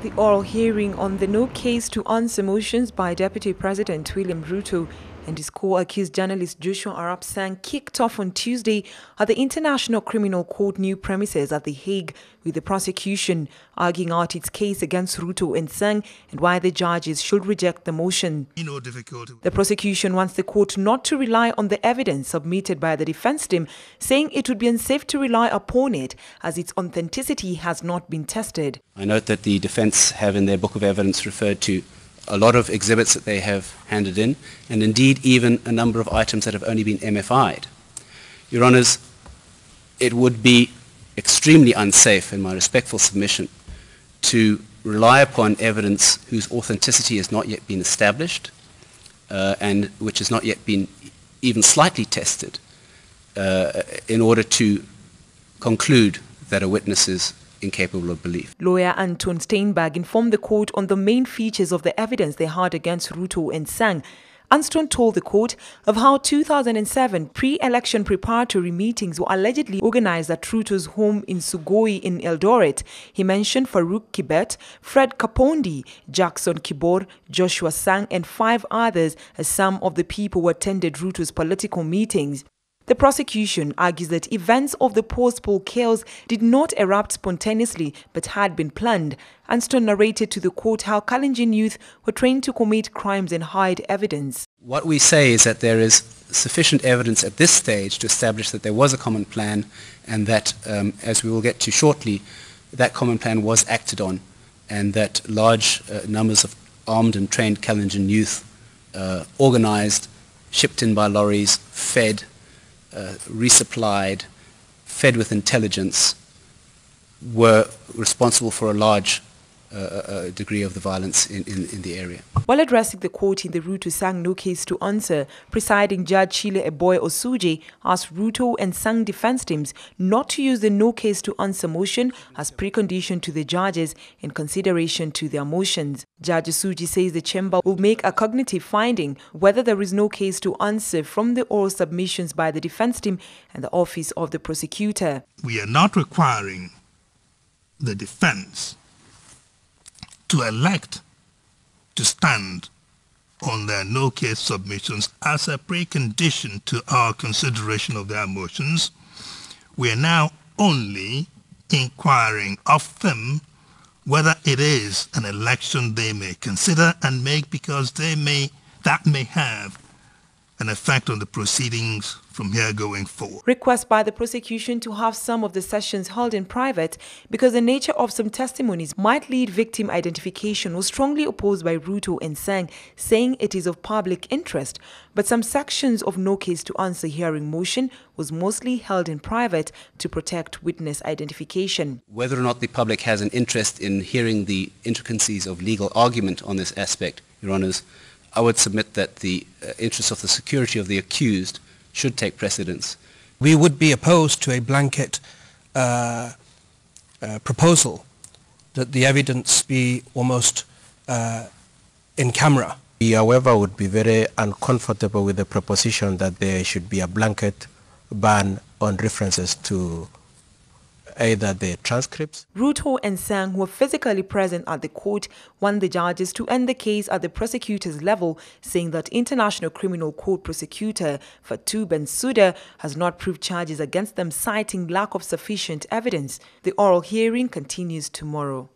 The oral hearing on the no case to answer motions by Deputy President William Ruto and his co-accused journalist Joshua ARAP Sang kicked off on Tuesday at the International Criminal Court new premises at The Hague, with the prosecution arguing out its case against Ruto and Sang and why the judges should reject the motion. The prosecution wants the court not to rely on the evidence submitted by the defense team, saying it would be unsafe to rely upon it as its authenticity has not been tested. I note that the defense have in their book of evidence referred to a lot of exhibits that they have handed in, and indeed even a number of items that have only been MFI'd. Your Honours, it would be extremely unsafe, in my respectful submission, to rely upon evidence whose authenticity has not yet been established and which has not yet been even slightly tested in order to conclude that a witness is incapable of belief. Lawyer Anton Steinberg informed the court on the main features of the evidence they had against Ruto and Sang. Anston told the court of how 2007 pre-election preparatory meetings were allegedly organized at Ruto's home in Sugoi in Eldoret. He mentioned Farouk Kibet, Fred Kapondi, Jackson Kibor, Joshua Sang and 5 others as some of the people who attended Ruto's political meetings. The prosecution argues that events of the post-poll chaos did not erupt spontaneously but had been planned. Anston narrated to the court how Kalenjin youth were trained to commit crimes and hide evidence. What we say is that there is sufficient evidence at this stage to establish that there was a common plan and that, as we will get to shortly, that common plan was acted on and that large numbers of armed and trained Kalenjin youth organized, shipped in by lorries, fed, resupplied, fed with intelligence, were responsible for a large degree of the violence in the area. While addressing the court in the Ruto Sang no case to answer, presiding Judge Chile Eboy Osuje asked Ruto and Sang defense teams not to use the no case to answer motion as precondition to the judges in consideration to their motions. Judge Osuje says the chamber will make a cognitive finding whether there is no case to answer from the oral submissions by the defense team and the office of the prosecutor. We are not requiring the defense to elect to stand on their no-case submissions as a precondition to our consideration of their motions. We are now only inquiring of them whether it is an election they may consider and make, because that may have an effect on the proceedings from here going forward. Request by the prosecution to have some of the sessions held in private because the nature of some testimonies might lead victim identification was strongly opposed by Ruto and Sang, saying it is of public interest. But some sections of no case to answer hearing motion was mostly held in private to protect witness identification. Whether or not the public has an interest in hearing the intricacies of legal argument on this aspect, Your Honours, I would submit that the interests of the security of the accused should take precedence. We would be opposed to a blanket proposal that the evidence be almost in camera. We, however, would be very uncomfortable with the proposition that there should be a blanket ban on references to either the transcripts. Ruto and Sang, who were physically present at the court, want the judges to end the case at the prosecutor's level, saying that International Criminal Court prosecutor Fatou Bensouda has not proved charges against them, citing lack of sufficient evidence. The oral hearing continues tomorrow.